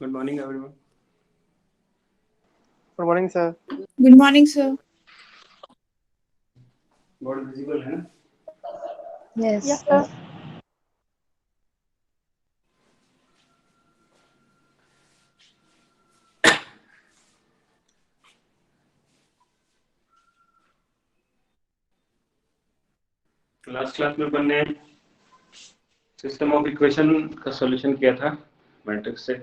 Good morning, everyone. Good morning, sir. Good morning, sir. Board visible है ना? Yes. Yes, sir. Last class में अपन ने system of equation का solution किया था मैट्रिक्स से,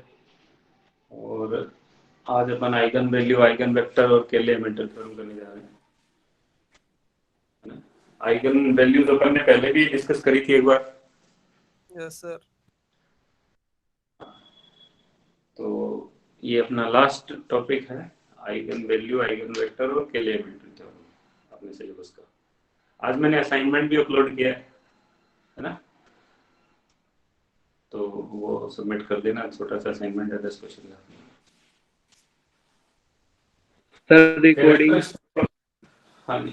और आज अपन आइगन वैल्यू, आइगन वेक्टर और केले मेंटल थ्योरम करने जा रहे हैं। आइगन वैल्यूज अपन ने पहले भी डिस्कस करी थी एक बार। Yes, sir. तो ये अपना लास्ट टॉपिक है, आइगन वैल्यू, आइगन वेक्टर और केले मेंटल थ्योरम अपने सिलेबस का। आज मैंने असाइनमेंट भी अपलोड किया है ना, तो वो सबमिट कर देना। छोटा सा असाइनमेंट है 10 क्वेश्चन का। Sir, recording. हाँ जी।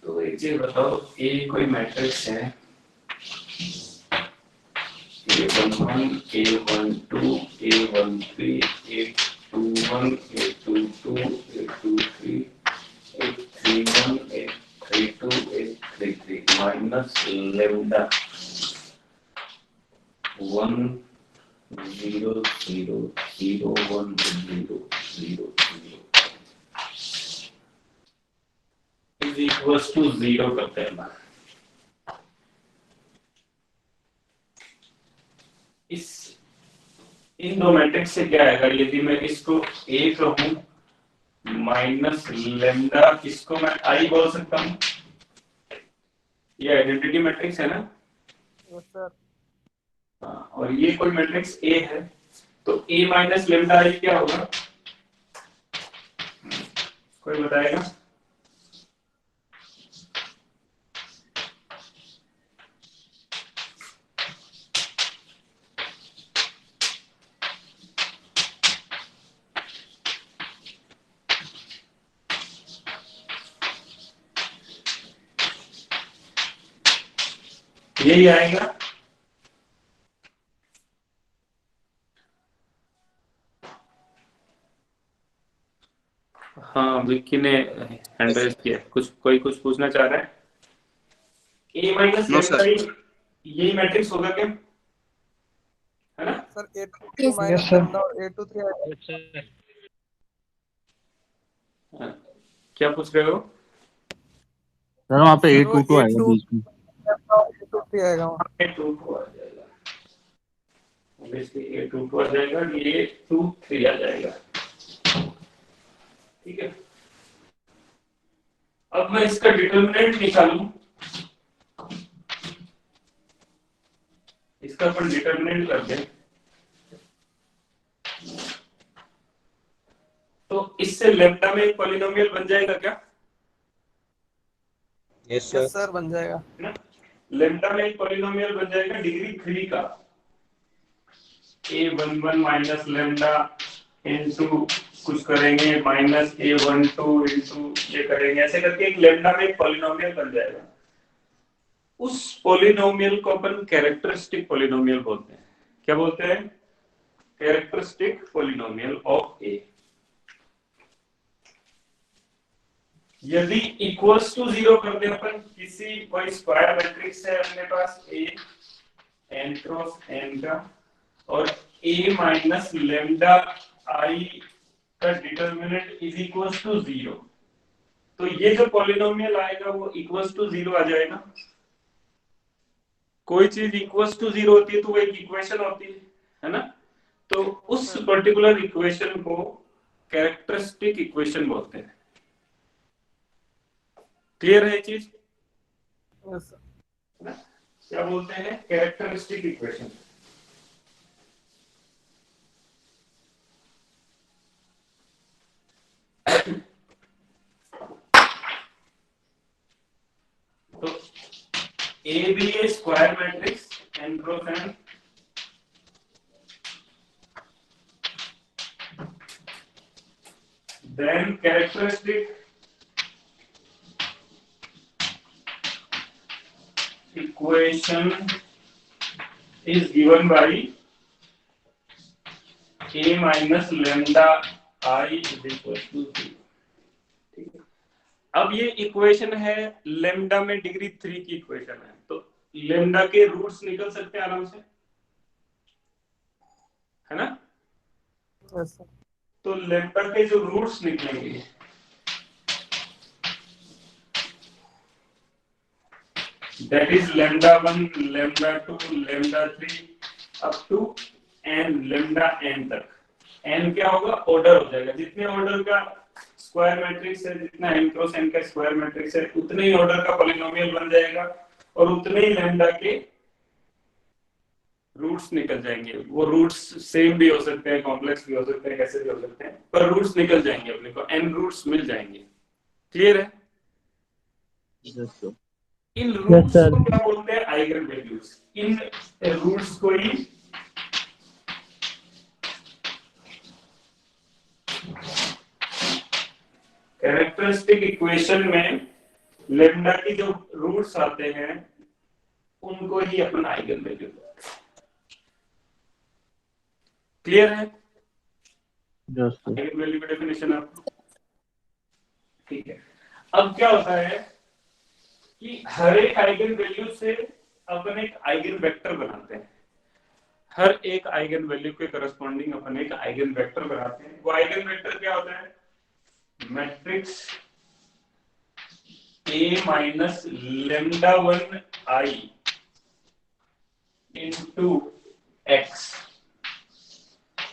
तो एक चीज बताओ, ए कोई मैट्रिक्स है, A11, A12, A13, A21, A22, A23, A31, A32, A33 minus lambda 1 0 0 0 1 0 0 0 is equals to 0 करते हैं ना। इस इन दो मैट्रिक्स से क्या आएगा, यदि मैं इसको ए कहूं माइनस लेमडा, इसको मैं आई बोल सकता हूं। ये आइडेंटिटी मैट्रिक्स है ना। Yes, sir. हाँ, और ये कोई मैट्रिक्स ए है, तो ए माइनस लेमडा आई क्या होगा, कोई बताएगा? यही आएगा। हाँ, विक्की ने हैंड रेज किया। कोई कुछ पूछना चाह रहा है? ए माइनस नो लेमडा सर। यही मैट्रिक्स होगा क्या, है ना? Sir, A22 Yes. minus lambda और A23 हाँ, क्या पूछ रहे हो? सर वहाँ पे सर वो A22 आएगा A2 बीच में। lambda और A23 आएगा वहाँ। A22 आ जाएगा, ऑब्वियसली A22 आ जाएगा, A23 आ जाएगा। ठीक है, अब मैं इसका डिटरमिनेंट निकालूं, इसका अपन डिटरमिनेंट करते हैं। तो इससे लैम्डा में एक पॉलिनोमियल बन जाएगा क्या? यस Yes, sir, बन जाएगा। है ना, लैम्डा में एक पॉलिनोमियल बन जाएगा डिग्री 3 का, A11 माइनस लैम्डा इनटू कुछ करेंगे माइनस A12 इनटू ये करेंगे, ऐसे करके एक लैम्डा में एक पॉलिनोमियल बन जाएगा। उस पॉलिनोमियल को अपन कैरेक्टरिस्टिक पॉलिनोमियल बोलते हैं। क्या बोलते हैं? कैरेक्टरिस्टिक पॉलिनोमियल ऑफ ए। यदि इक्वल्स टू 0 कर दे अपन, किसी कोई स्क्वायर मैट्रिक्स है अपने पास ए एन क्रॉस एन का, और ए माइनस लेमडा आई का डिटरमिनेंट इज इक्वल्स टू 0, तो ये जो पॉलिनोमियल आएगा वो इक्वल्स टू 0 आ जाएगा। कोई चीज इक्वल्स टू 0 होती है तो वो एक इक्वेशन होती है ना, तो उस पर्टिकुलर इक्वेशन को कैरेक्टरिस्टिक इक्वेशन बोलते हैं। क्लियर है ये चीज? Yes, sir. क्या बोलते हैं? Characteristic equation. तो A be a square matrix N cross N, then characteristic equation is given by a minus lambda I is equal to 0। ठीक है, अब ये इक्वेशन है लेमडा में डिग्री 3 की इक्वेशन है, तो लेमडा के रूट्स निकल सकते हैं आराम से, है ना। Yes sir. तो लेमडा के जो रूट्स निकलेंगे that is lambda 1 lambda 2 lambda 3 up to n lambda n तक। n क्या होगा, ऑर्डर हो जाएगा, जितने ऑर्डर का स्क्वायर मैट्रिक्स है, जितना n क्रॉस n का स्क्वायर मैट्रिक्स है, उतने ही ऑर्डर का पॉलिनोमियल बन जाएगा और उतने ही लैम्डा के रूट्स निकल जाएंगे। वो रूट्स सेम भी हो सकते हैं, कॉम्प्लेक्स भी हो सकते हैं, कैसे भी हो सकते हैं, पर रूट्स निकल जाएंगे, अपने को n रूट्स मिल जाएंगे। क्लियर है? इन रूट्स को क्या बोलते हैं, आइगन वैल्यूज। इन रूट्स को ही कैरेक्टरिस्टिक इक्वेशन में लेमडा की जो रूट्स आते हैं उनको ही अपन आइगन वैल्यू। क्लियर है? आइगन वैल्यू की डेफिनेशन आप, ठीक है। अब क्या होता है कि हर एक आइगन वैल्यू से अपन एक आइगन वेक्टर बनाते हैं। हर एक आइगन वैल्यू के करस्पॉन्डिंग अपन एक आइगन वेक्टर बनाते हैं। वो आइगन वेक्टर क्या होता है, matrix A minus lambda 1 I into X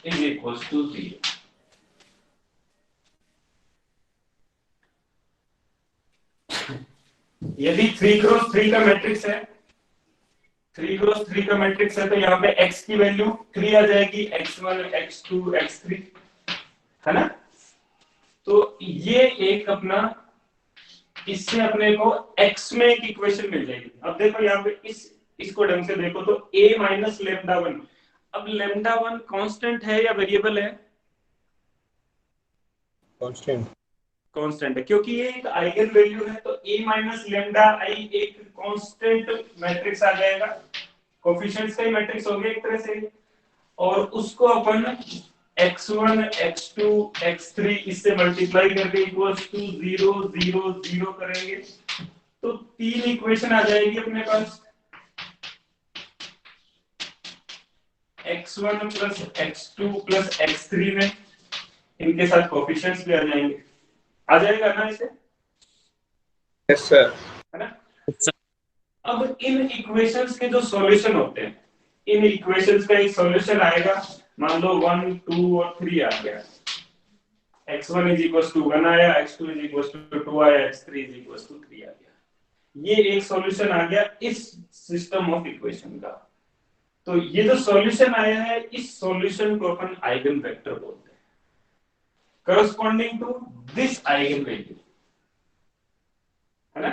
is equal to 0। यदि 3 क्रॉस 3 का मैट्रिक्स है, 3 क्रॉस 3 का मैट्रिक्स है, तो यहाँ पे x की वैल्यू 3 आ जाएगी, x1 x2 x3, है ना। तो ये एक अपना, इससे अपने को x में एक इक्वेशन मिल जाएगी। अब देखो यहाँ पे इसको ढंग से देखो तो a माइनस लेमडा 1। अब लेमडा 1 कांस्टेंट है या वेरिएबल है? कांस्टेंट है, क्योंकि ये एक आइगन वैल्यू है। तो a माइनस लेमडा I एक कांस्टेंट मैट्रिक्स आ जाएगा, कोफिशिएंट्स का ही मैट्रिक्स हो गया एक तरह से, और उसको अपन x1 x2 x3 इससे मल्टीप्लाई करके इक्वल्स टू 0 0 0 करेंगे तो 3 इक्वेशन आ जाएगी अपने पास। x1 plus x2 plus x3 में इनके साथ कोफिशिएंट्स भी आ जाएंगे। आ जाएगा ना इसे? Yes sir. है ना। अब इन इक्वेशंस के जो सॉल्यूशन होते हैं, इन इक्वेशंस का एक सॉल्यूशन आएगा, मान लो 1 2 और 3 आ गया, x1 इज इक्वल टू 1 आया, x2 इज इक्वल टू 2 आया, x3 इज इक्वल टू 3 आ गया। ये एक सॉल्यूशन आ गया इस सिस्टम ऑफ इक्वेशन का। तो ये जो सॉल्यूशन आया है, इस सॉल्यूशन को अपन आइगन वेक्टर बोलते हैं, corresponding to this eigen value, है ना।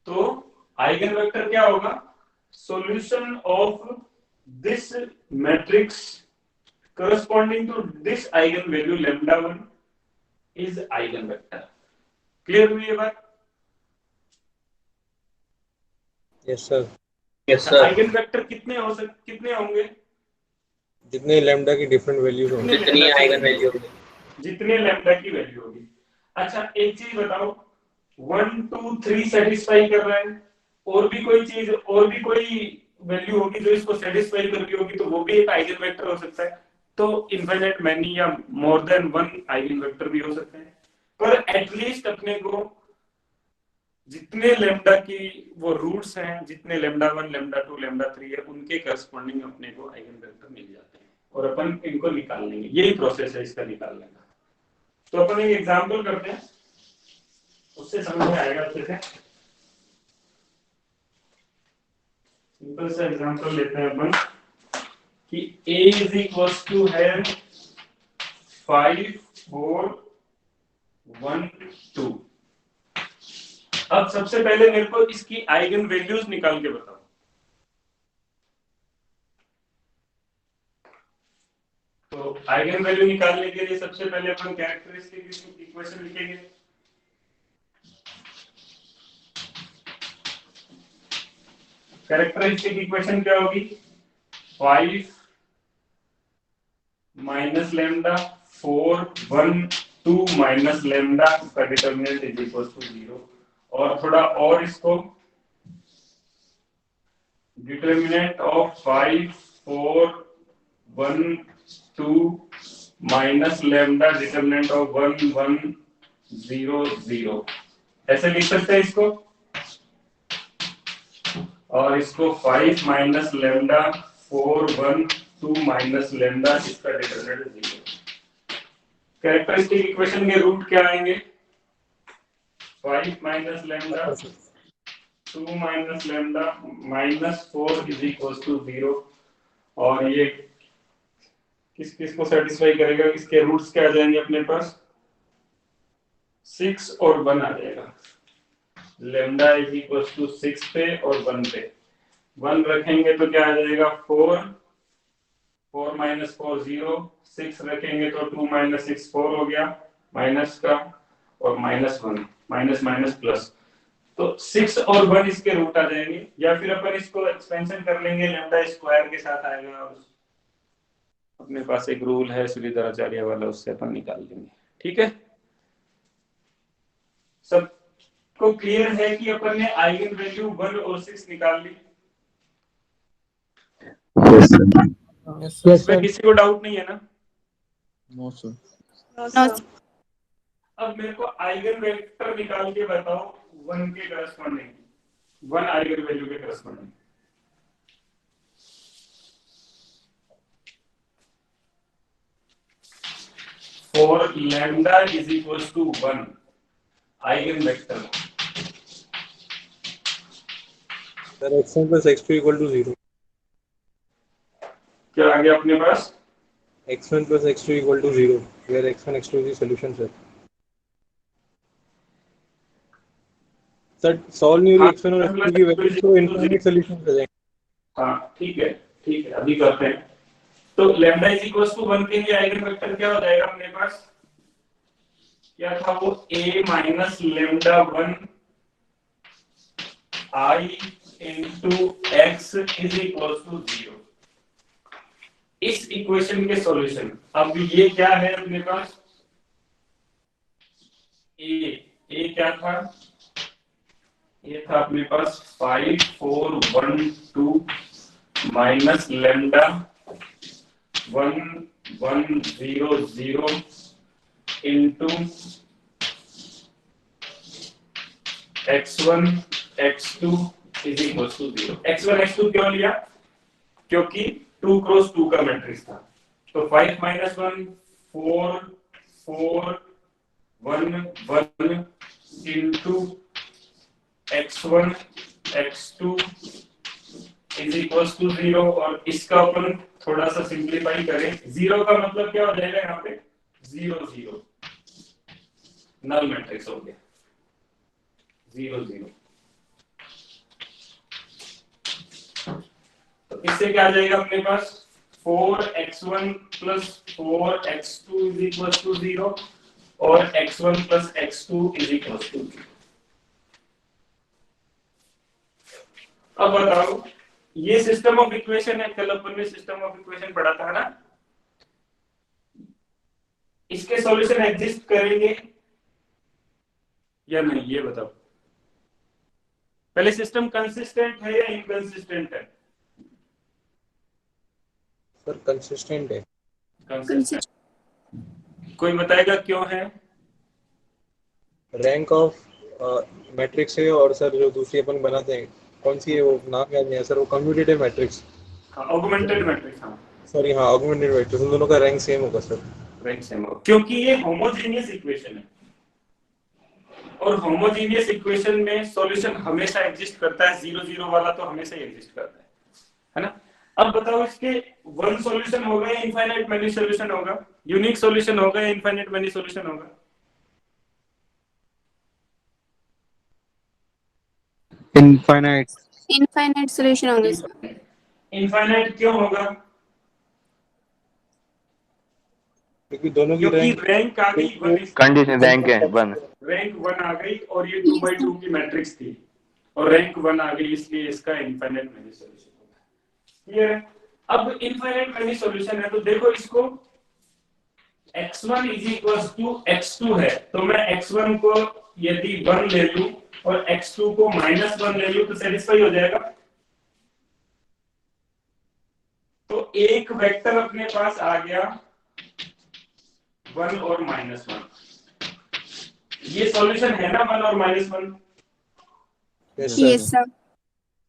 तो आइगन वेक्टर क्या होगा, solution of this matrix corresponding to this eigen value lambda 1 is eigen vector। Clear हुई ये बात? Yes sir. Yes sir. Eigen vector कितने होंगे, जितने लैम्डा की डिफरेंट वैल्यूज होंगी, जितनी आइगन वैल्यू होगी, जितने लैम्डा की वैल्यू होगी। अच्छा एक चीज बताओ, 1 2 3 सेटिस्फाई कर रहा है, और भी कोई चीज, और भी कोई वैल्यू होगी जो इसको सेटिस्फाई कर रही होगी, तो वो भी एक आइगन वेक्टर हो सकता है। तो इनफाइनाइट मैनी या more than one eigen vector भी हो सकते हैं, पर एटलीस्ट अपने को जितने लैम्डा की वो रूट्स हैं, जितने लैम्डा 1 लैम्डा 2 लैम्डा 3 है, उनके करस्पॉन्डिंग अपने को आइगन वेक्टर मिल जाते हैं और अपन इनको निकाल लेंगे। यही प्रोसेस है इसका निकालने का। तो अपन एक एग्जांपल करते हैं, उससे समझ में आएगा अच्छे से। सिंपल सा एग्जांपल लेते हैं अपन कि a is equals to है 5 4 1 2। अब सबसे पहले मेरे को इसकी आइगन वैल्यूज निकाल के बताओ। तो आइगन वैल्यू निकालने के लिए सबसे पहले अपन कैरेक्टरिस्टिक इक्वेशन लिखेंगे। कैरेक्टरिस्टिक इक्वेशन क्या होगी? 5 माइनस लेमडा 4 1 2 माइनस लेमडा का डिटर्मिनेंट इज इक्वल टू 0। और थोड़ा और इसको determinant of 5 4 1 2 minus lambda determinant of 1 1 0 0 ऐसे लिख सकते हैं इसको। और इसको 5 माइनस लेमडा 4 1 2 माइनस लेमडा इसका डिटरमिनेंट 0। कैरेक्टरिस्टिक इक्वेशन के रूट क्या आएंगे? 5 minus lambda 2 minus lambda minus 4 is equal to 0। और ये किस किस को सेटिस्फाई करेगा? इसके रूट्स क्या आ जाएंगे अपने पास? 6 और 1 आ जाएगा। लेमडा इज इक्वल टू 6 पे और 1 पे 1 रखेंगे तो क्या आ जाएगा? 4 4 माइनस 4 0 6 रखेंगे तो 2 माइनस 6 4 हो गया माइनस का और माइनस 1 माइनस माइनस प्लस। तो 6 और 1 इसके रूट आ जाएंगे। या फिर अपन इसको एक्सपेंशन कर लेंगे, लेमडा स्क्वायर के साथ आएगा। और अपने पास एक रूल है श्रीधराचार्य वाला, उससे अपन निकाल लेंगे। ठीक है, सबको क्लियर है कि अपन ने आइगन वैल्यू 1 और 6 निकाल ली? इसमें किसी को डाउट नहीं है ना? No sir. No, sir. अब मेरे को आइगन वेक्टर निकाल के बताओ 1 के करस्पॉन्डिंग, 1 आइगन वैल्यू के corresponding. For lambda is equal to 1 eigen vector. Sir x1 plus x2 equal to 0। क्या आ गया अपने पास? x1 plus x2 equal to 0 where x1 x2 is the solution sir। Sir solve नहीं हो रही x1 और x2 की value तो infinite solution आ जाएंगे। हाँ ठीक है अभी करते हैं। तो लैम्डा इज इक्वल टू 1 के लिए आइगन वेक्टर क्या हो जाएगा अपने पास? क्या था वो? a minus lambda 1 i into x is equal to 0। इस इक्वेशन के सॉल्यूशन, अब ये क्या है अपने पास? a क्या था? ये था अपने पास 5 4 1 2 minus lambda 1 1 0 0 into x1 x2 is equal to 0। x1 x2 क्यों लिया? क्योंकि 2 क्रॉस 2 का मैट्रिक्स था। तो 5 minus 1 4 4 1 1 into x1 x2 is equal to 0। और इसका अपन थोड़ा सा सिंप्लीफाई करें, 0 का मतलब क्या हो जाएगा यहाँ पे? 0 0 नल मैट्रिक्स हो गया 0 0। तो इससे क्या आ जाएगा अपने पास? 4x1 plus 4x2 is equal to 0 और x1 plus x2 is equal to 0। अब बताओ, ये सिस्टम ऑफ इक्वेशन है। कल अपन ने सिस्टम ऑफ इक्वेशन पढ़ा था ना? इसके सॉल्यूशन एग्जिस्ट करेंगे या नहीं, ये बताओ। पहले सिस्टम कंसिस्टेंट है या इनकंसिस्टेंट है? सर कंसिस्टेंट है। कंसिस्टेंट। कोई बताएगा क्यों है? रैंक ऑफ मैट्रिक्स है और सर जो दूसरी अपन बनाते हैं कौन सी है वो नाम याद नहीं है सर, वो कम्यूटेटिव मैट्रिक्स। हाँ ऑगमेंटेड मैट्रिक्स। हाँ सॉरी हाँ ऑगमेंटेड मैट्रिक्स, उन दोनों का रैंक सेम होगा सर। रैंक सेम होगा क्योंकि ये होमोजेनियस इक्वेशन है। और होमोजेनियस इक्वेशन में सॉल्यूशन हमेशा एग्जिस्ट करता है। 0 0 वाला तो हमेशा ही एग्जिस्ट करता है ना? अब बताओ, इसके वन सॉल्यूशन होगा या इनफाइनाइट मेनी सॉल्यूशन होगा? यूनिक सॉल्यूशन होगा या इनफाइनाइट मेनी सॉल्यूशन होगा? Infinite solution होंगे sir. इनफाइनाइट क्यों होगा? क्योंकि दोनों की क्योंकि रैंक रैंक आ गई कंडीशन रैंक है 1। रैंक 1 आ गई और ये 2 by 2 की मैट्रिक्स थी और रैंक 1 आ गई, इसलिए इसका इनफाइनाइट मैनी सॉल्यूशन होगा। क्लियर है? अब इनफाइनाइट मैनी सॉल्यूशन है तो देखो इसको x1 is equal to x2 है, तो मैं x1 को यदि 1 ले लूं और x2 को -1 ले लूं तो सेटिस्फाई हो जाएगा। तो एक वेक्टर अपने पास आ गया 1 और -1। ये सॉल्यूशन है ना 1 और -1? Yes yes sir, sir.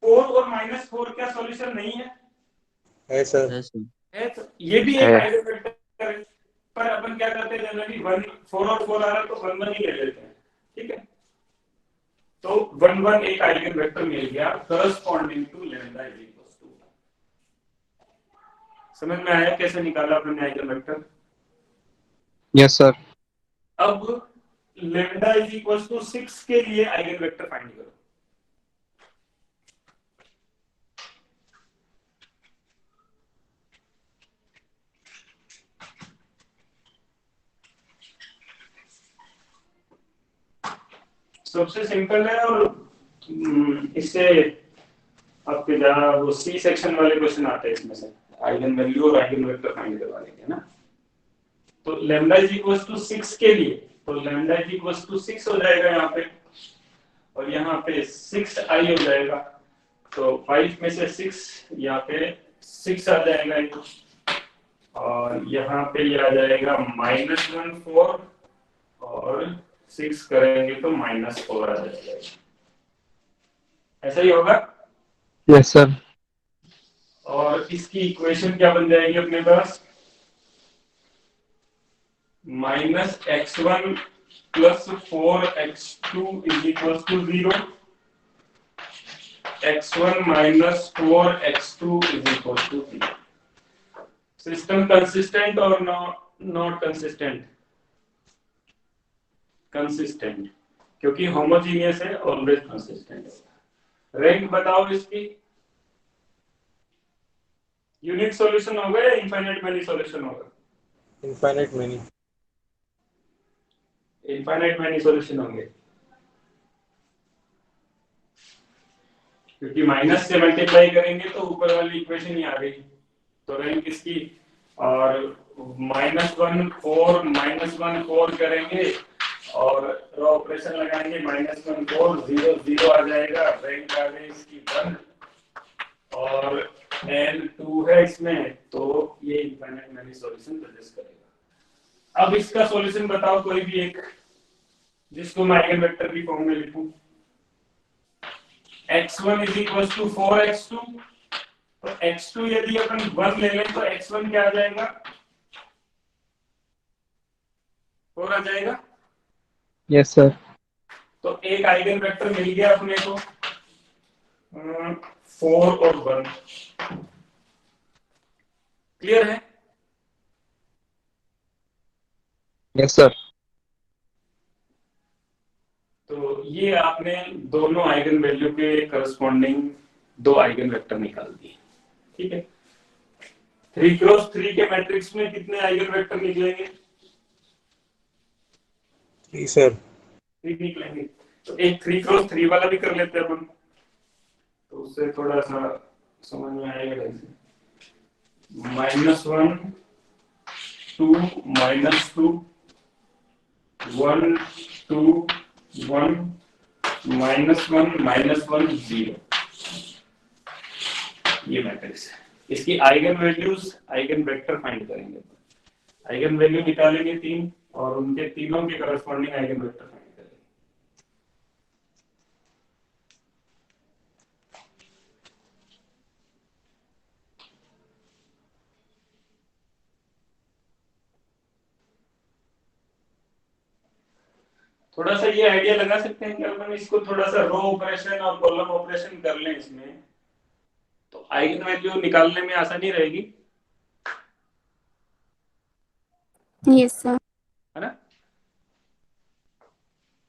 4 और -4 क्या सॉल्यूशन नहीं है? है सर, Yes, sir. है तो ये भी एक आइगन वेक्टर है, पर अपन क्या करते हैं जनरली 1 4 और 4 आ रहा तो 1 1 ही ले लेते हैं। ठीक है, तो 1 1 एक आइगन वेक्टर मिल गया corresponding to lambda is equal to. समझ में आया कैसे निकाला अपने आइगन वेक्टर? Yes sir. अब लैम्डा इज इक्वल टू 6 के लिए आइगन वेक्टर फाइंड करो। सबसे सिंपल है और इससे आपके जहाँ वो सी सेक्शन वाले क्वेश्चन आते हैं इसमें से आइगन वैल्यू और आइगन वेक्टर फाइंड करवाने के ना। तो लैम्डा इज इक्वल टू 6 के लिए तो लैम्डा इज इक्वल टू 6 हो जाएगा यहाँ पे, और यहाँ पे 6i हो जाएगा। तो 5 में से 6 यहाँ पे 6 आ जाएगा, और यहाँ पे ये आ जाएगा -1 4 और 6 करेंगे तो -4 आ जाएगा। ऐसा ही होगा। Yes sir. और इसकी इक्वेशन क्या बन जाएगी अपने पास? -x1 + 4x2 = 0, x1 - 4x2 = 0। System consistent और नॉट कंसिस्टेंट? कंसिस्टेंट, क्योंकि होमोजीनियस है, ऑलवेज कंसिस्टेंट है। रैंक बताओ इसकी। यूनिक सॉल्यूशन होगा या इनफाइनाइट मैनी सॉल्यूशन होगा? Infinite many. Infinite many solution होंगे, क्योंकि माइनस से मल्टीप्लाई करेंगे तो ऊपर वाली इक्वेशन ही आ गई। तो रैंक इसकी, और -1 4 -1 4 करेंगे और रॉ ऑपरेशन लगाएंगे, -1 4 0 0 आ जाएगा। रैंक आ गई इसकी 1 और L2 है इसमें, तो ये इनफाइनाइट मैनी सॉल्यूशन सजेस्ट करेगा। अब इसका सॉल्यूशन बताओ कोई भी एक, जिसको मैं आइगन वेक्टर की फॉर्म में लिखूं। x1 = 4x2, तो x2 यदि अपन 1 ले लें तो x1 क्या आ जाएगा? 4 आ जाएगा। Yes sir. तो एक आइगन वेक्टर मिल गया अपने को 4 और 1। क्लियर है? Yes sir. तो ये आपने दोनों आइगन वैल्यू के करस्पॉन्डिंग 2 आइगन वेक्टर निकाल दिए। ठीक है, 3x3 के मैट्रिक्स में कितने आइगन वेक्टर निकलेंगे? 3 सर। 3 निकलेंगे। तो एक 3x3 वाला भी कर लेते हैं अपन, तो उससे थोड़ा सा समझ में आएगा। कैसे? -1 2 -2 1 2 1 -1 -1 0। ये मैट्रिक्स है। इसकी eigen values eigen vector find करेंगे। आइगन वैल्यू निकालेंगे 3 और उनके तीनों के करस्पॉन्डिंग आइगन वेक्टर फाइंड करेंगे। थोड़ा सा ये आइडिया लगा सकते हैं कि अपन इसको थोड़ा सा रो ऑपरेशन और कॉलम ऑपरेशन कर लें इसमें, तो आइगन वैल्यू निकालने में आसानी रहेगी, यस सर। है ना?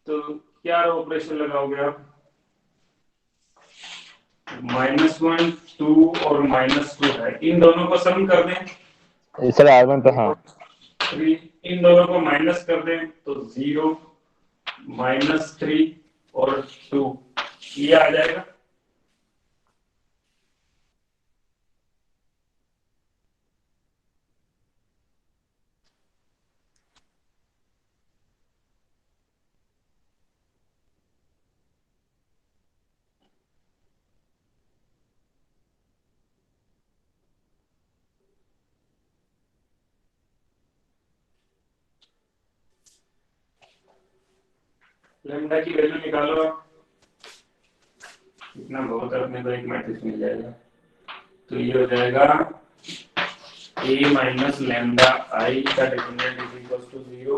तो क्या रो ऑपरेशन लगाओगे आप? -1 2 और -2 है, इन दोनों को सम कर दें। सर R1 पे हाँ। 3 इन दोनों को माइनस कर दें तो 0 -3 और 2। ये आ जाएगा। लैम्डा की वैल्यू निकालो, इतना बहुत है, अपने को एक मैट्रिक्स मिल जाएगा। तो ये हो जाएगा a माइनस लैम्डा आई का डिटरमिनेंट इज इक्वल टू 0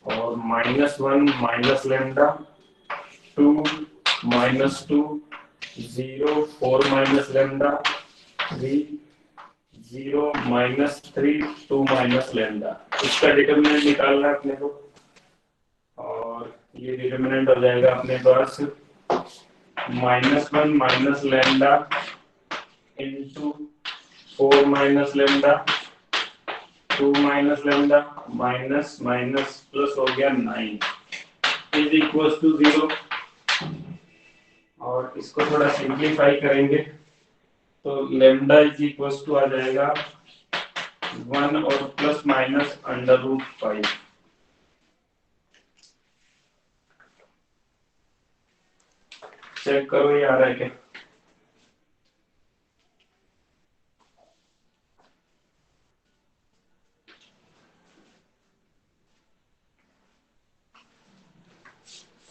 और -1 minus lambda 2 -2 0 4 minus lambda 3 0 -3 2 minus lambda, इसका डिटरमिनेंट निकालना है अपने को। और ये डिटरमिनेंट हो जाएगा अपने पास -1 minus lambda into 4 minus lambda 2 minus lambda minus minus plus हो गया 9 इज इक्वल टू 0। और इसको थोड़ा सिंप्लीफाई करेंगे तो लैम्डा इज इक्वल टू आ जाएगा 1 और प्लस माइनस √5। चेक करो ये आ रहा है क्या?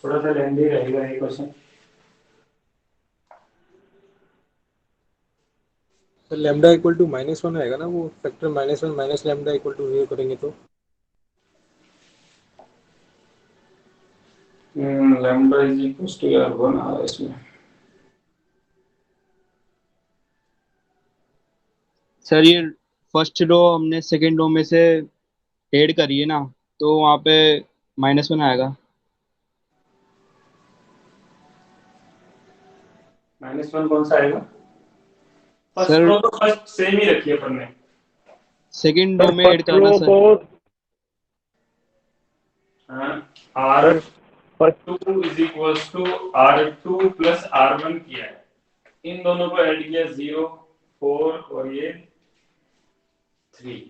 थोड़ा सा लेंदी रहेगा ये क्वेश्चन। तो लैम्डा इक्वल टू -1 आएगा ना, वो factor -1 minus lambda equal to 0 करेंगे तो। लैम्डा इज इक्वल टू यार 1 आ रहा है इसमें। सर ये फर्स्ट रो हमने सेकंड रो में से ऐड करी है ना, तो वहाँ पे -1 आएगा। -1 कौन सा आएगा? फर्स्ट सर रो तो फर्स्ट सेम ही रखी है अपन ने। सेकंड रो में ऐड करना sir. R2 is equal to R2 plus R1 किया है, इन दोनों को ऐड किया 0 4 और ये 3।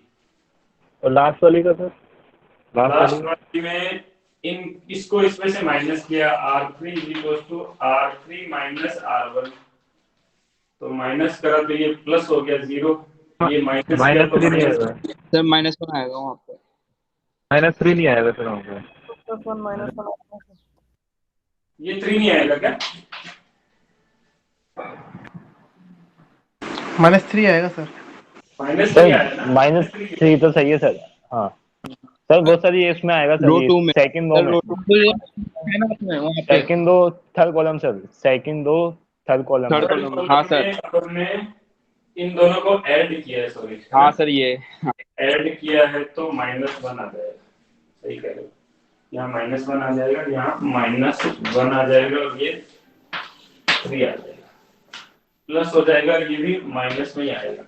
और लास्ट वाली का सर, लास्ट वाली में इन इसको इसमें से माइनस किया, R3 is equal to R3 minus R1, तो माइनस करा तो ये प्लस हो गया 0, ये माइनस किया तो -3 नहीं आएगा, सर -1 आएगा वहाँ पे। -3 नहीं आएगा सर वहाँ पे। ये 3 नहीं आएगा क्या? -3 आएगा सर। -3 आएगा ना? -3 तो सही है सर। हाँ सर, बहुत सारी ये इसमें आएगा सर, रो ये 2 में सेकंड रो सर, में, रो 2 है ना उसमें वहाँ पे second row third column sir, second row third column third में। कॉलम। हाँ सर, हमने इन दोनों को ऐड किया है, सॉरी हाँ सर ये ऐड किया है तो -1 आ जाएगा। सही कह रहे हो, यहाँ -1 आ जाएगा, यहाँ -1 आ जाएगा और ये 3 आ जाएगा, प्लस हो जाएगा, ये भी माइनस में ही आएगा।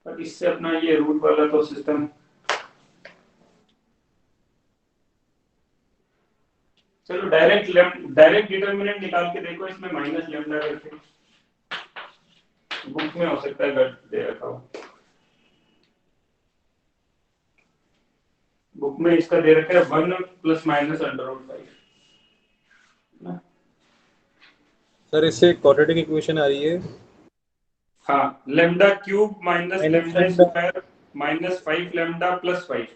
पर इससे अपना ये रूट वाला तो सिस्टम, चलो डायरेक्ट डिटरमिनेंट निकाल के देखो इसमें माइनस लैम्डा करके, बुक में हो सकता है गलत दे रखा हो। बुक में इसका दे रखा है 1 प्लस माइनस √5। सर इससे क्वाड्रेटिक इक्वेशन आ रही है। हाँ, lambda cube minus lambda lambda square -5 lambda plus 5।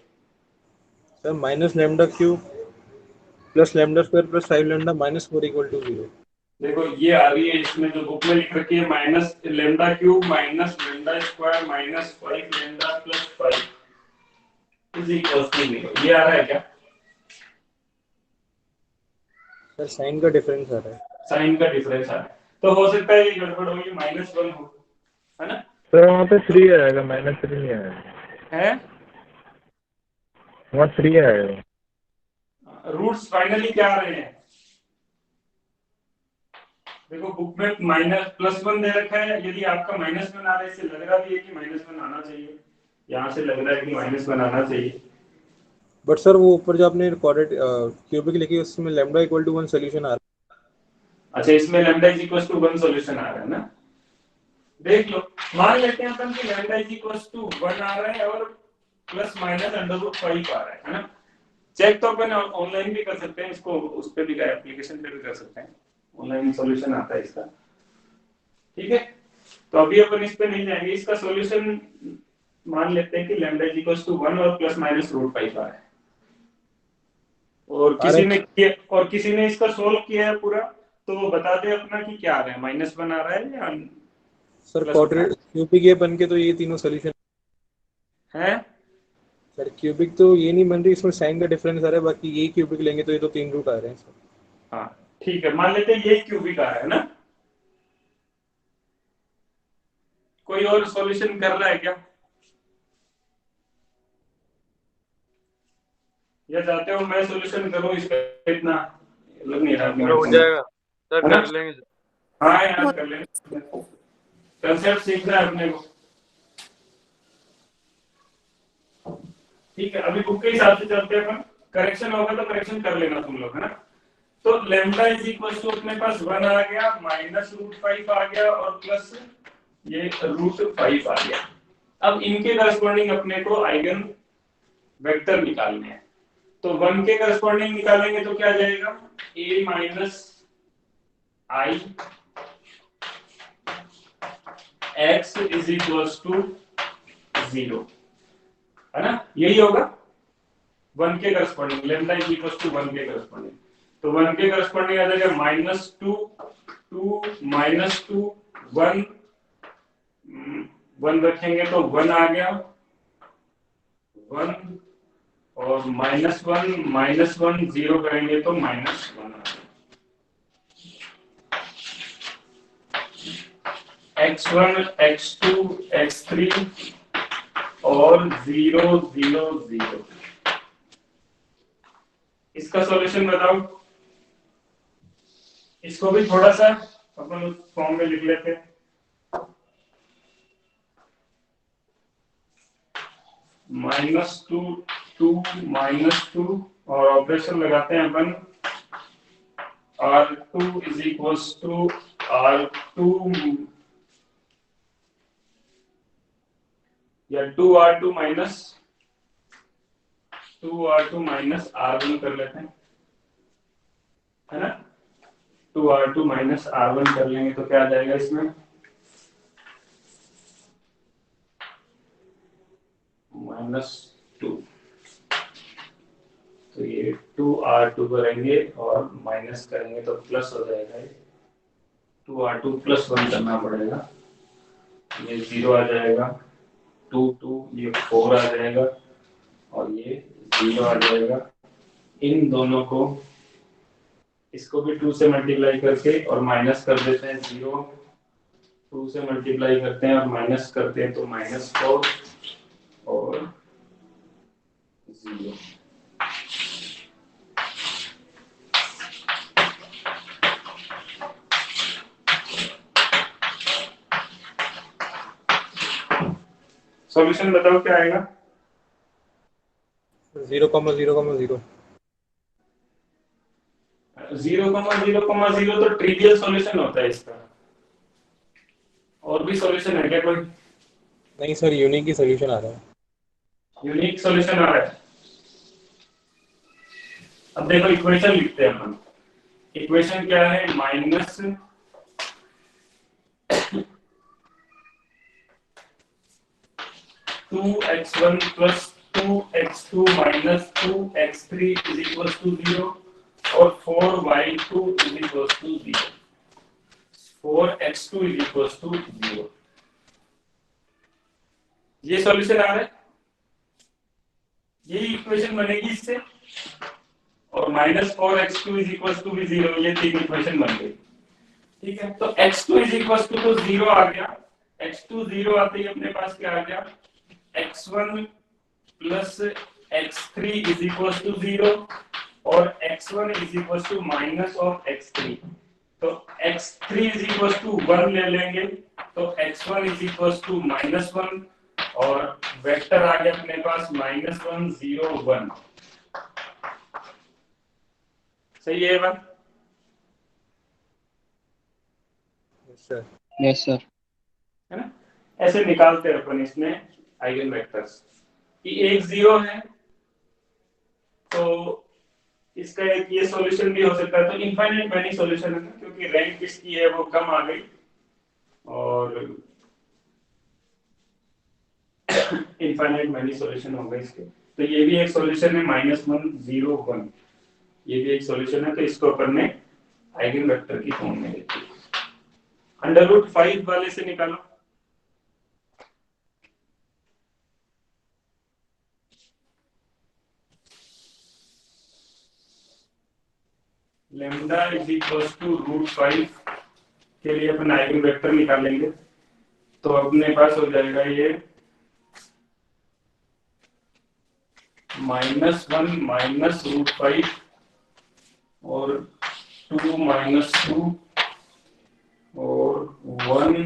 Sir minus lambda cube plus lambda square plus 5 lambda -4 equal to 0। देखो ये आ रही है इसमें जो बुक में लिख रखी है, minus lambda cube minus lambda square -5 lambda plus 5 is equal to 0। ये आ रहा है क्या? सर साइन का डिफरेंस आ रहा है। साइन का डिफरेंस आ रहा है, तो हो सकता है ये गड़बड़ हो, ये -1 हो, है ना? सर वहाँ पे 3 आएगा, -3 नहीं आएगा, है वहाँ 3 आएगा। रूट्स फाइनली क्या आ रहे हैं? देखो बुक में +1 दे रखा है, यदि आपका -1 आ रहा है, इससे लग रहा भी है कि -1 आना चाहिए, यहाँ से लग रहा है कि -1 आना चाहिए। बट सर वो ऊपर जो आपने क्वाड्रेट क्यूबिक लिखी है उसमें लैम्डा इक्वल टू 1 सोल्यूशन आ रहा अच्छा, इसमें lambda is equal to 1 solution आ रहा है ना। देख लो, मान लेते हैं अपन कि लैम्डा इज इक्वल टू 1 आ रहा है और प्लस माइनस √5 आ रहा है ना। चेक तो अपन ऑनलाइन भी कर सकते हैं इसको, उस पे भी एप्लीकेशन पे भी कर सकते हैं, ऑनलाइन सॉल्यूशन आता है इसका। ठीक है, तो अभी अपन इस पे नहीं जाएंगे। इसका सॉल्यूशन मान लेते हैं कि लैम्डा इज इक्वल टू 1 और प्लस माइनस √5 आ रहा है, और किसी ने इसका सोल्व किया है पूरा, तो वो बता दे अपना कि क्या आ रहा है, -1 आ रहा है या सर क्वाड्रेट क्यूबिक ये बन के तो ये तीनों सोल्यूशन है। सर क्यूबिक तो ये नहीं बन रही, इसमें साइन का डिफरेंस आ रहा है, बाकी ये क्यूबिक लेंगे तो ये तो 3 रूट आ रहे हैं सर। हाँ ठीक है, मान लेते हैं ये क्यूबिक आ रहा है ना। कोई और सॉल्यूशन कर रहा है क्या, या चाहते हो मैं सॉल्यूशन करूं इसका? इतना लग नहीं रहा हो जाएगा सर, कर लेंगे। हाँ यार कर लेंगे, कंसेप्ट सीखना है अपने को। ठीक है, अभी बुक के हिसाब से चलते हैं अपन, करेक्शन होगा तो करेक्शन कर लेना तुम लोग, है ना। तो लैम्डा इज इक्वल टू अपने पास 1 आ गया, -√5 आ गया और प्लस ये √5 आ गया। अब इनके करस्पॉन्डिंग अपने को आइगन वेक्टर निकालने हैं, तो 1 के करस्पॉन्डिंग निकालेंगे तो क्या जाएगा, a minus i x is equal to 0, है ना, यही होगा 1 के corresponding, lambda is equal to 1 के करस्पॉन्डिंग। तो 1 के करस्पॉन्डिंग आ जाएगा -2 2 -2 1 1 रखेंगे तो 1 आ गया 1, और -1 0 करेंगे तो -1 आ गया। x1 x2 x3 और 0 0 0। इसका सॉल्यूशन बताओ। इसको भी थोड़ा सा अपन उस फॉर्म में लिख लेते हैं, -2 2 -2 और ऑपरेशन लगाते हैं अपन, R2 is equal to R2 या 2R2 माइनस R1 कर लेते हैं, है ना। 2R2 माइनस R1 कर लेंगे तो क्या आ जाएगा इसमें, -2। तो ये 2R2 करेंगे और माइनस करेंगे तो प्लस हो जाएगा, 2R2 + 1 करना पड़ेगा, ये 0 आ जाएगा, 2 2 ये 4 आ जाएगा और ये 0 आ जाएगा। इन दोनों को, इसको भी 2 से मल्टीप्लाई करके और माइनस कर देते हैं 0, 2 से मल्टीप्लाई करते हैं और माइनस करते हैं तो -4 और 0। सॉल्यूशन बताओ क्या आएगा, 0,0,0 0,0,0 तो ट्रिवियल सॉल्यूशन होता है इसका। और भी सॉल्यूशन है क्या कोई? नहीं सर, यूनिक ही सोल्यूशन आ रहा है। यूनिक सॉल्यूशन आ रहा है। अब देखो इक्वेशन लिखते हैं हम। इक्वेशन क्या है, -2x1 + 2x2 - 2x3 = 0 और 4y2 = 0, 4x2 = 0। ये सॉल्यूशन आ रहा है, यही इक्वेशन बनेगी इससे, और -4x2 = भी 0, ये तीन इक्वेशन बन गई। ठीक है, तो x2 = तो 0 आ गया, x2 0 आते ही अपने पास क्या आ गया, x1 + x3 = 0 और x1 = -(x3). तो x3 = 1 ले लेंगे तो x1 = -1 और वेक्टर आ गया अपने पास -1 0 1। सही है ये बात? Sir yes sir. है ना? ऐसे निकालते हैं अपन इसमें आइगन वेक्टर्स कि एक जीरो है तो इसका एक ये सॉल्यूशन भी हो सकता है, तो इनफाइनाइट मैनी सॉल्यूशन है ना, क्योंकि रैंक इसकी है वो कम आ गई और इनफाइनाइट मैनी सॉल्यूशन होगा इसके। तो ये भी एक सॉल्यूशन है -1 0 1, ये भी एक सॉल्यूशन है। तो इसको अपन ने आइगन वेक्टर की फॉर्म में लेते हैं। √5 वाले से निकालो। लैम्डा √5 के लिए अपन आइगन वेक्टर निकालेंगे। तो अपने पास हो जाएगा ये -1 -√5 और 2 -2 और 1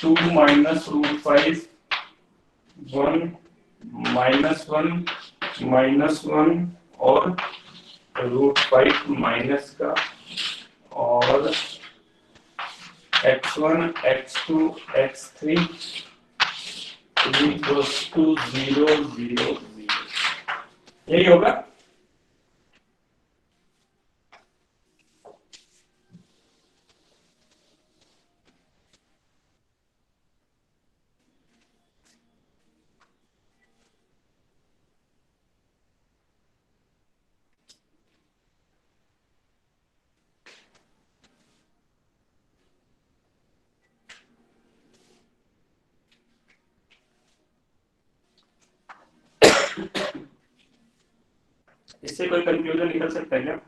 2 -√5 1 -1 और √5 माइनस का और x1 x2 x3 = 0 0 0। यही होगा। इससे कोई कंक्लूजन निकल सकता है क्या?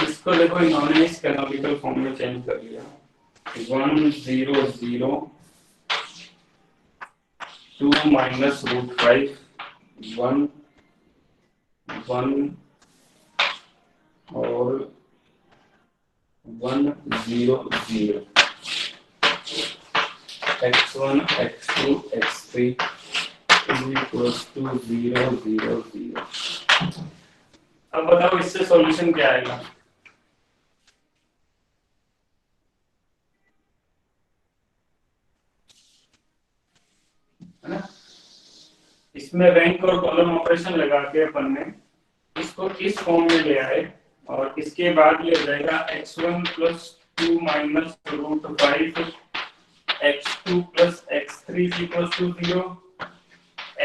इसको देखो इन्होंने इस कैनोनिकल फॉर्म में चेंज कर लिया। 1 0 0 2 -√5 1 1 और 1 0 0 x1 x2 x3 = 0 0 0। अब बताओ इससे सॉल्यूशन क्या आएगा? है ना? इसमें रैंक और कॉलम ऑपरेशन लगा के अपन ने इसको इस फॉर्म में ले आए और इसके बाद ये हो जाएगा x1 + 2 -√5 x2 + x3 = 0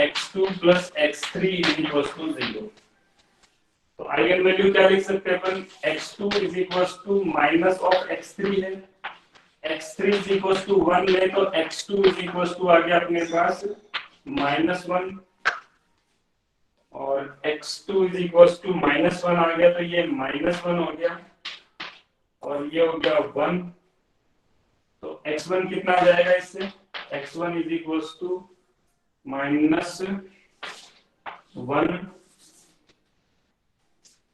x2 + x3 = 0। तो आइगन वैल्यू क्या लिख सकते हैं अपन? x2 = माइनस ऑफ x3 है, x3 = 1 ले तो x2 = आ गया अपने पास -1 और x2 = -1 आ गया तो ये -1 हो गया और ये हो गया 1। तो x1 कितना आ जाएगा इससे? x1 = -1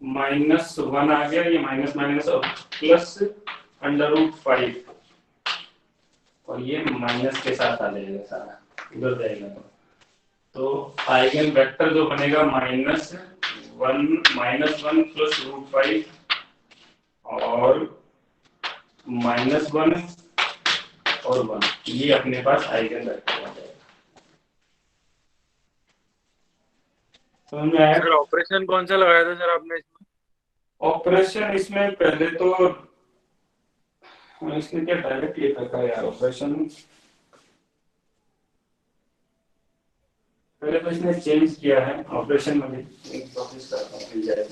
-1 आ गया, ये माइनस माइनस और प्लस √5 और ये माइनस के साथ आ जाएगा, सारा उधर जाएगा। तो आइगन वेक्टर जो बनेगा -1 + √5 और -1 और 1, ये अपने पास आइगन वेक्टर आ जाएगा। समझ में आया? सर ऑपरेशन कौन सा लगाया था सर आपने इसमें? ऑपरेशन इसमें पहले तो इसने क्या डायरेक्ट ये रखा यार ऑपरेशन, पहले तो इसने चेंज किया है ऑपरेशन में भी। कोशिश करता हूँ मिल जाए।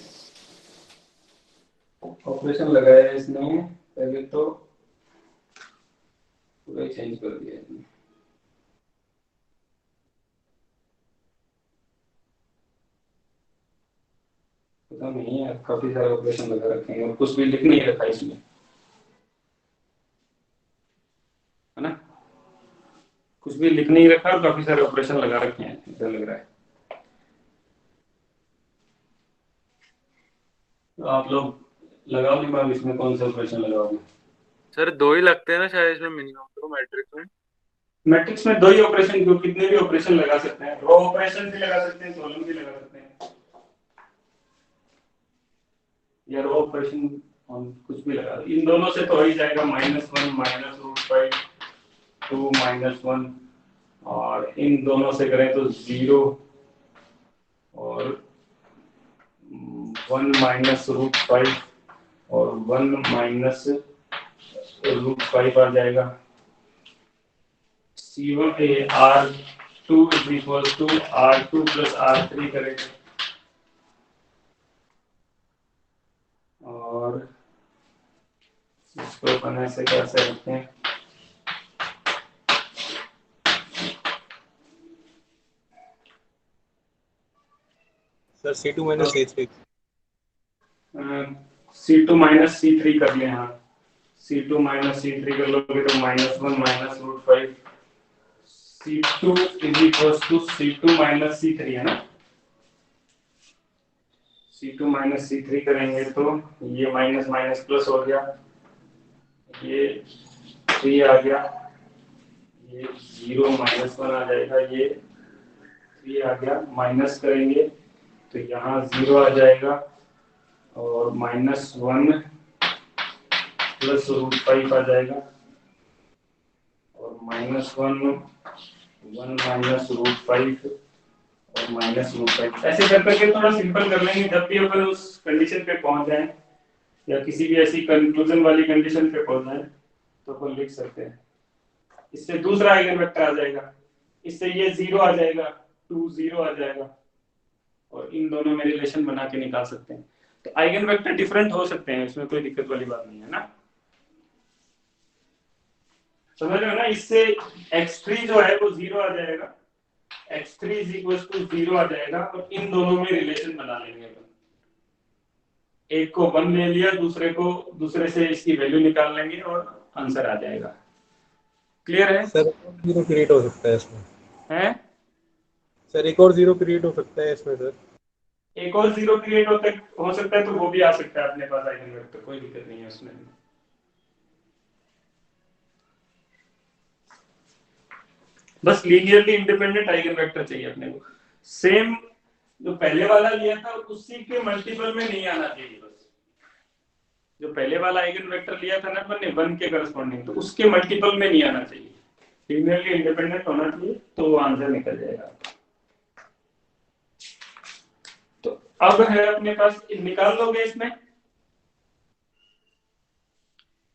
ऑपरेशन लगाया है इसने पहले तो पूरा चेंज कर दिया इसने। पता नहीं यार, काफी सारे ऑपरेशन लगा रखे हैं और कुछ भी लिख नहीं रखा इसमें, है ना? कुछ भी लिख नहीं रखा और काफी सारे ऑपरेशन लगा रखे हैं, ऐसा लग रहा है। तो आप लोग लगाओ दिमाग, इसमें कौन सा ऑपरेशन लगाओगे? सर 2 ही लगते हैं ना शायद इसमें मिनिमम, तो मैट्रिक्स में मैट्रिक्स में 2 ही ऑपरेशन क्यों, कितने भी ऑपरेशन लगा सकते हैं, रो ऑपरेशन भी लगा सकते हैं, कॉलम भी लगा सकते हैं, या रो ऑपरेशन हम कुछ भी लगा। इन दोनों से तो हो ही जाएगा -1 -√5 2 -1, और इन दोनों से करें तो 0 और 1 -√5 और 1 -√5 आ जाएगा। C1 R2 is equals to R2 plus R3 करेंगे, और इसको अपन ऐसे कैसे रखते हैं, sir C2 minus C3 C2 minus C3 कर लें। हाँ, C2 माइनस C3 कर लोगे तो -1 -√5 C2 is equals to C2 minus C3 है ना। C2 माइनस C3 करेंगे तो ये माइनस माइनस प्लस हो गया, ये 3 आ गया, ये 0 -1 आ जाएगा, ये 3 आ गया, माइनस करेंगे तो यहाँ 0 आ जाएगा, और -1 प्लस √5 आ जाएगा, और -1 1 -√5 और -√5। ऐसे कर करके थोड़ा सिंपल कर लेंगे, जब भी अपन उस कंडीशन पे पहुंच जाएं या किसी भी ऐसी कंक्लूजन वाली कंडीशन पे पहुंच जाएं तो अपन लिख सकते हैं। इससे दूसरा आइगन वेक्टर आ जाएगा, इससे ये 0 आ जाएगा, 2 0 आ जाएगा, और इन दोनों में रिलेशन बना के निकाल सकते हैं। तो आइगन वेक्टर डिफरेंट हो सकते हैं, इसमें कोई दिक्कत वाली बात नहीं है ना, समझ रहे हो ना। इससे x3 जो है वो 0 आ जाएगा, x3 is equals to 0 आ जाएगा, और इन दोनों में रिलेशन बना लेंगे अपन। एक को 1 ले लिया, दूसरे से इसकी वैल्यू निकाल लेंगे और आंसर आ जाएगा। क्लियर है? सर 0 क्रिएट हो सकता है इसमें, हैं? सर एक और 0 क्रिएट हो सकता है इसमें सर। एक और 0 क्रिएट हो सकता है तो वो भी आ सकता है अपने पास आइगन वेक्टर, कोई दिक्कत नहीं है उसमें। बस लीनियरली इंडिपेंडेंट आइगन वेक्टर चाहिए अपने को। सेम जो पहले वाला लिया था उसी के मल्टीपल में नहीं आना चाहिए, बस जो पहले वाला आइगन वेक्टर लिया था ना अपन ने 1 के करस्पॉन्डिंग, तो उसके मल्टीपल में नहीं आना चाहिए, लीनियरली इंडिपेंडेंट होना चाहिए, तो वो आंसर निकल जाएगा। तो अब है अपने पास, निकाल लोगे इसमें,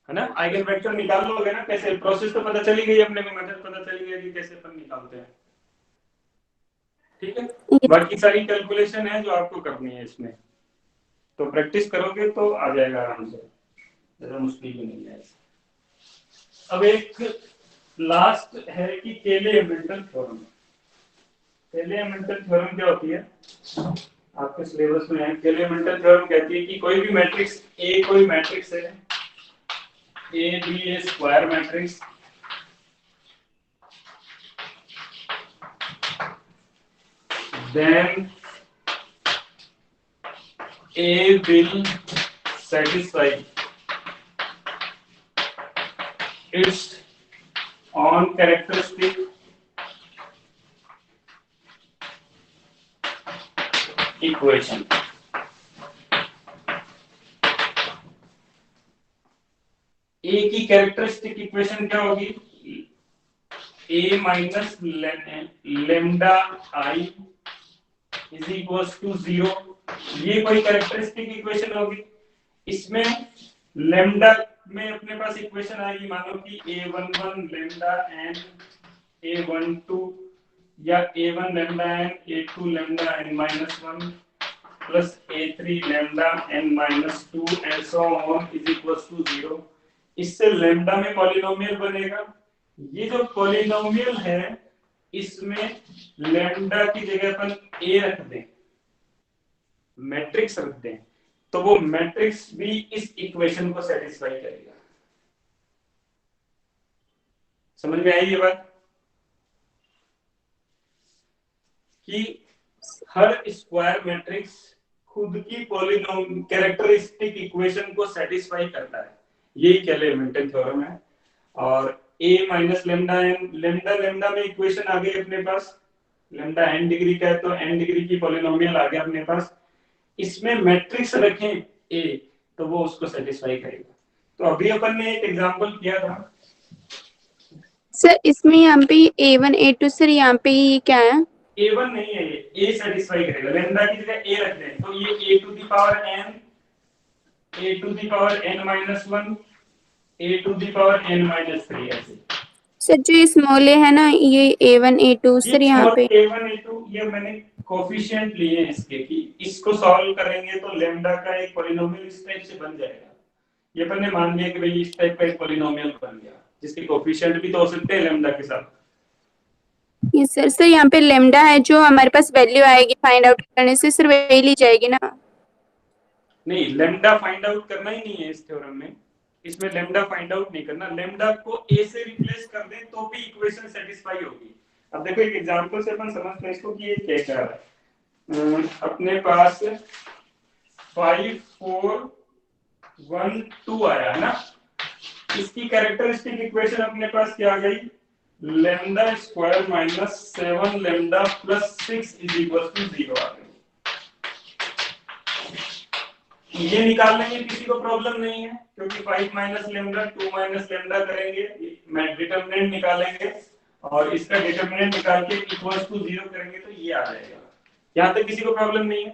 है ना, आइगन वेक्टर निकाल लोगे ना। कैसे, प्रोसेस तो पता चली गई अपने को, मेथड पता चली गई कि कैसे अपन निकालते हैं, ठीक है। बाकी सारी कैलकुलेशन है जो आपको करनी है इसमें, तो प्रैक्टिस करोगे तो आ जाएगा आराम से, ज्यादा मुश्किल भी नहीं है। अब एक लास्ट है कि केले-हैमिल्टन थ्योरम। केले-हैमिल्टन थ्योरम क्या होती है, आपके सिलेबस में है। केले-हैमिल्टन थ्योरम कहती है कि कोई भी मैट्रिक्स ए, कोई मैट्रिक्स है A be a square matrix then A will satisfy its own characteristic equation. A की कैरेक्टरिस्टिक इक्वेशन क्या होगी, A minus lambda I is equals to 0। ये कोई कैरेक्टरिस्टिक इक्वेशन होगी। इसमें लेमडा में अपने पास इक्वेशन आएगी, मानो कि A11 लेमडा एन A12 या A1 lambda n A2 lambda n -1 plus A3 lambda n -2 and so on is equals to 0। इससे लेमडा में पॉलिनोमियल बनेगा। ये जो पॉलिनोमियल है इसमें लेमडा की जगह अपन ए रख दें, मैट्रिक्स रख दें, तो वो मैट्रिक्स भी इस इक्वेशन को सेटिस्फाई करेगा। समझ में आई ये बात? कि हर स्क्वायर मैट्रिक्स खुद की पॉलिनोमियल कैरेक्टरिस्टिक इक्वेशन को सेटिस्फाई करता है, यही कैले-हैमिल्टन थ्योरम है। और a minus lambda n, lambda lambda में इक्वेशन आ गई अपने पास, लेमडा n डिग्री का है तो n डिग्री की पॉलिनोमियल आ गया अपने पास, इसमें मैट्रिक्स रखें a तो वो उसको सेटिस्फाई करेगा। तो अभी अपन ने एक एग्जांपल किया था सर इसमें यहाँ पे A1 A2 सर यहाँ पे ये क्या है? a1 नहीं है, ये a सेटिस्फाई करेगा, लेमडा की जगह a रख दें तो ये a to the power n, a to the power n minus 1, a to the power n minus 3 ऐसे। सर जो स्मॉल है ना ये A1 A2 सर यहाँ पे a1 a2 ये मैंने कोफिशिएंट लिए हैं इसके कि इसको सॉल्व करेंगे तो लेमडा का एक पॉलिनोमियल इस टाइप से बन जाएगा। ये अपन ने मान लिया कि भाई इस टाइप का एक पॉलिनोमियल बन गया जिसके कोफिशिएंट भी तो हो सकते हैं लेमडा के साथ। ये सर यहाँ पे लेमडा है जो हमारे पास वैल्यू आएगी फाइंड आउट करने से सर वही ली जाएगी ना? नहीं, लेमडा फाइंड आउट करना ही नहीं है इस थ्योरम में, इसमें लेमडा फाइंड आउट नहीं करना, लेमडा को a से रिप्लेस कर दें तो भी इक्वेशन सेटिस्फाई होगी। अब देखो एक एग्जांपल से अपन समझते हैं इसको कि ये क्या कह रहा है। अपने पास 5 4 1 2 आया है ना, इसकी कैरेक्टरिस्टिक इक्वेशन अपने पास क्या आ गई, lambda square minus 7 lambda plus 6 is equal to 0 आ गई। ये निकाल लेंगे, किसी को प्रॉब्लम नहीं है क्योंकि 5 माइनस लेमडा 2 माइनस लेमडा करेंगे, डिटरमिनेंट निकालेंगे और इसका डिटरमिनेंट निकाल के इक्वल्स टू 0 करेंगे तो ये आ जाएगा। यहाँ तक किसी को प्रॉब्लम नहीं है,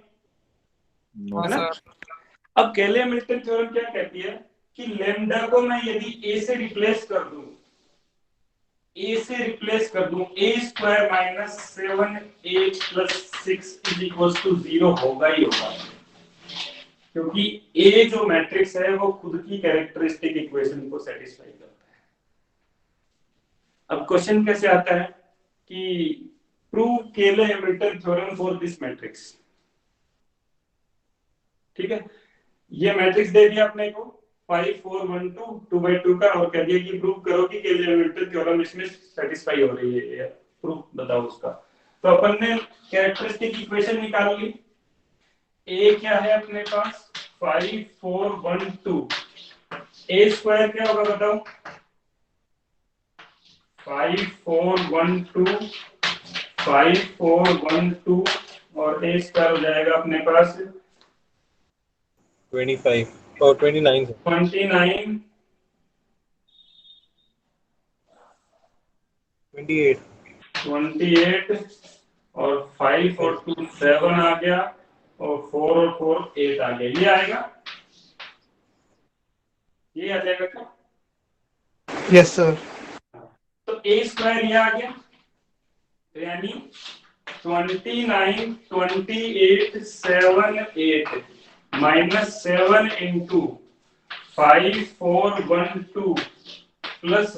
है ना? अब कैले-हैमिल्टन थ्योरम क्या कहती है कि लेमडा को मैं यदि a से रिप्लेस कर दूं, a square minus 7a plus 6 is equal to 0 होगा ही होगा, क्योंकि a जो मैट्रिक्स है वो खुद की कैरेक्टरिस्टिक इक्वेशन को सेटिस्फाई करता है। अब क्वेश्चन कैसे आता है कि prove Cayley Hamilton theorem for this matrix. ठीक है, ये मैट्रिक्स दे दिया अपने को 5 4 1 2 2/2 का और कह दिया कि प्रूव करो कि कैले-हैमिल्टन थ्योरम इसमें सेटिस्फाई हो रही है, प्रूफ बताओ उसका। तो अपन ने कैरेक्टरिस्टिक इक्वेशन निकाल ली, a क्या है अपने पास 5 4 1 2, a स्क्वायर क्या होगा बताओ, 5 4 1 2 5 4 1 2 और a स्क्वायर हो जाएगा अपने पास 25 और 29 29 28 और 5 और 2 7 आ गया और 4 और 4 8 आ गया, ये आएगा, ये आ जाएगा क्या? Yes sir. तो a स्क्वायर ये आ गया, तो यानी 29 28 7 8 minus 7 into 5 4 1 2 plus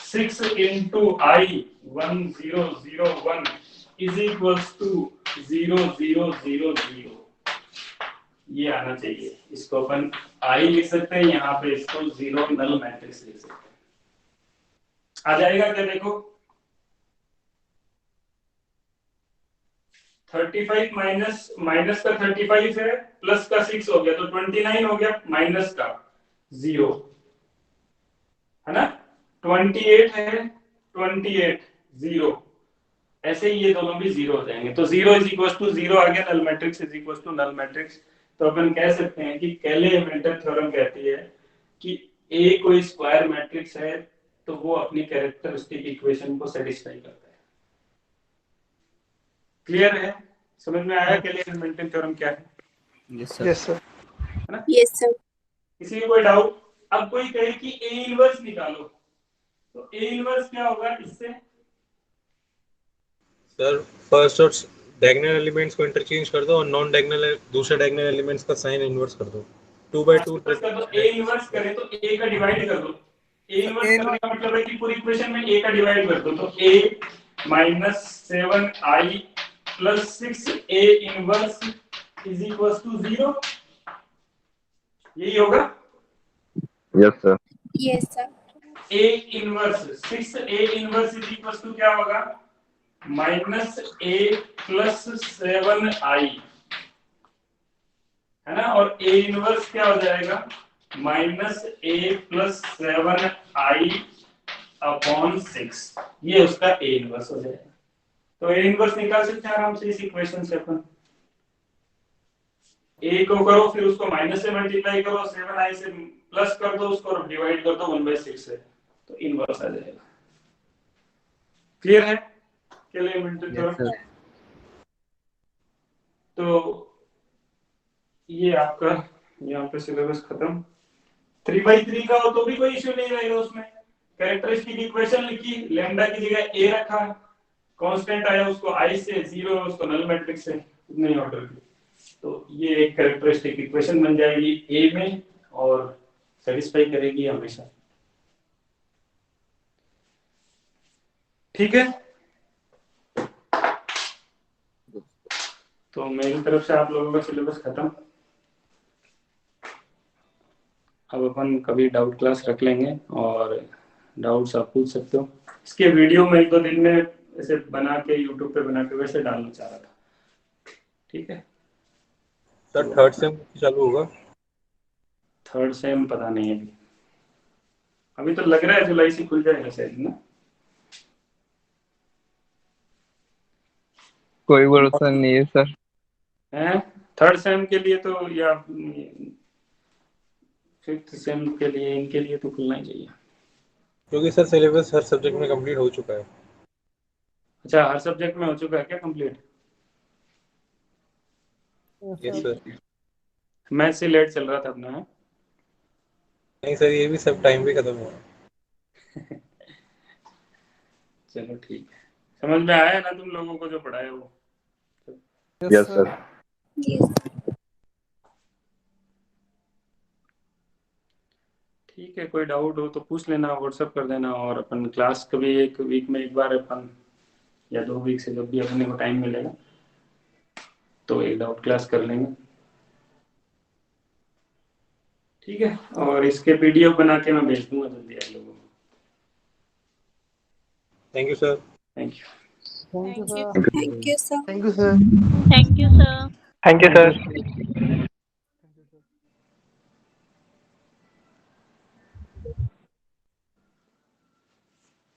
6 into I 1 0 0 1 is equals to 0 0 0 0। ये आना चाहिए, इसको अपन I लिख सकते हैं, यहाँ पे इसको 0 नल मैट्रिक्स लिख सकते हैं। आ जाएगा क्या देखो, 35 माइनस का 35 है प्लस का 6 हो गया तो 29 हो गया, माइनस का 0 है ना, 28 है 28 0, ऐसे ही ये दोनों भी 0 हो जाएंगे। तो 0 इज इक्वल टू 0 आ गया, null matrix is equal to null matrix. तो अपन कह सकते हैं कि कैले-हैमिल्टन थ्योरम कहती है कि a कोई स्क्वायर मैट्रिक्स है तो वो अपनी कैरेक्टरिस्टिक इक्वेशन को सेटिस्फाई करता है। क्लियर है, समझ में आया कैले-हैमिल्टन थ्योरम क्या है? Yes sir. है ना? Yes sir. किसी को कोई डाउट? अब कोई कहे कि a इनवर्स निकालो, तो a इनवर्स क्या होगा इससे? सर फर्स्ट और डायगोनल एलिमेंट्स को इंटरचेंज कर दो और नॉन डायगोनल दूसरे डायगोनल एलिमेंट्स का साइन इनवर्स कर दो, 2/2 a इनवर्स करें तो a का डिवाइड कर दो, a इनवर्स करने का मतलब है कि पूरी इक्वेशन में a का डिवाइड कर दो, तो a minus 7i plus 6a inverse is equal to 0, यही होगा। Yes sir. Yes sir. A inverse 6A inverse is equal to क्या होगा -A प्लस 7I है ना, और A इनवर्स क्या हो जाएगा -A प्लस 7I अपॉन 6, ये उसका A इनवर्स हो जाएगा। तो A इनवर्स निकाल सकते हैं आराम से इस इक्वेशन से अपन। A को करो फिर उसको माइनस से मल्टीप्लाई करो, 7I से प्लस कर दो उसको और डिवाइड कर दो 1/6 से, तो इनवर्स आ जाएगा। क्लियर है एलिमेंट्री थ्योरम? तो ये आपका यहाँ पे सिलेबस खत्म। 3/3 का हो तो भी कोई इश्यू नहीं रहेगा उसमें। कैरेक्टरिस्टिक इक्वेशन लिखी, लैम्डा की जगह A रखा, कांस्टेंट आया उसको I से, 0 उसको नल मैट्रिक्स से, उतने ऑर्डर की, तो ये एक कैरेक्टरिस्टिक इक्वेशन बन जाएगी A में और सेटिस्फाई करेगी हमेशा। ठीक है, तो मेरी तरफ से आप लोगों का सिलेबस खत्म। अब अपन कभी डाउट क्लास रख लेंगे और डाउट्स आप पूछ सकते हो। इसके वीडियो में 1-2 दिन में ऐसे बना के यूट्यूब पे बना के वैसे डालना चाह रहा था। ठीक है सर थर्ड सेम चालू होगा? थर्ड सेम पता नहीं है अभी तो लग रहा है जुलाई से खुल जाएगा शायद ना। कोई भरोसा नहीं है सर। हैं थर्ड सेम के लिए तो या फिफ्थ सेम के लिए, इनके लिए तो खुलना ही चाहिए, क्योंकि सर सिलेबस हर सब्जेक्ट में कंप्लीट हो चुका है। अच्छा हर सब्जेक्ट में हो चुका है क्या कंप्लीट? Yes sir. मैथ से लेट चल रहा था अपना है? नहीं सर, ये भी सब टाइम भी खत्म हुआ। चलो ठीक है, समझ में आया ना तुम लोगों को जो पढ़ाया वो? Yes sir. ठीक है, कोई डाउट हो तो पूछ लेना, व्हाट्सएप कर देना, और अपन क्लास कभी एक वीक में एक बार अपन या 2 वीक से जब भी अपने को टाइम मिलेगा तो एक डाउट क्लास कर लेंगे। ठीक है, और इसके पीडीएफ बना के मैं भेज दूंगा जल्दी आप लोगों को। Thank you sir. Thank you. Thank you, sir. Thank you, sir. Thank you, sir. Thank you sir.